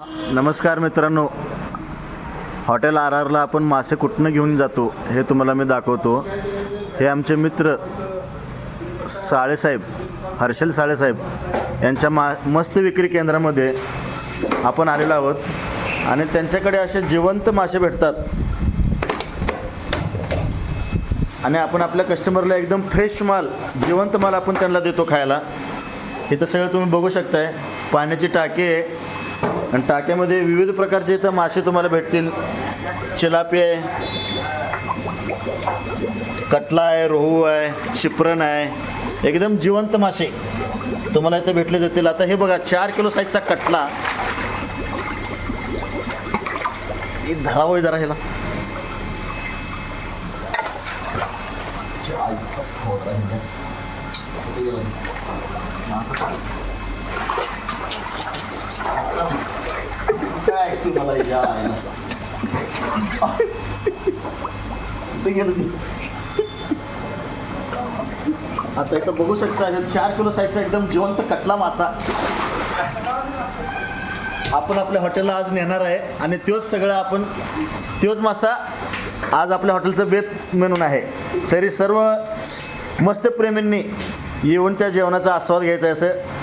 नमस्कार मित्रांनो, हॉटेल RRला आपण मासे कुठनं घेऊन जातो हे तुम्हाला मी दाखवतो. हे आमचे मित्र साळेसाहेब, हर्षल साळेसाहेब यांच्या मस्त विक्री केंद्रामध्ये आपण आलेलो आहोत आणि त्यांच्याकडे असे जिवंत मासे भेटतात आणि आपण आपल्या कस्टमरला एकदम फ्रेश माल, जिवंत माल आपण त्यांना देतो खायला. इथं सगळं तुम्ही बघू शकताय, पाण्याची टाकी आहे आणि टाक्यामध्ये विविध प्रकारचे इथं मासे तुम्हाला भेटतील. चिलापी आहे, कटला आहे, रोहू आहे, शिप्रण आहे, एकदम जिवंत मासे तुम्हाला इथं भेटले जातील. आता हे बघा, 4 किलो साईजचा कटला. धरावं जरा ह्याला. काय तुम्हाला आता इथं बघू शकता, 4 किलो साईजचा एकदम जिवंत कटला मासा आपण आपल्या हॉटेलला आज नेणार आहे आणि तोच मासा आज आपल्या हॉटेलचं बेत म्हणून आहे. तरी सर्व मस्त प्रेमींनी येऊन त्या जेवणाचा आस्वाद घ्यायचा आहे असं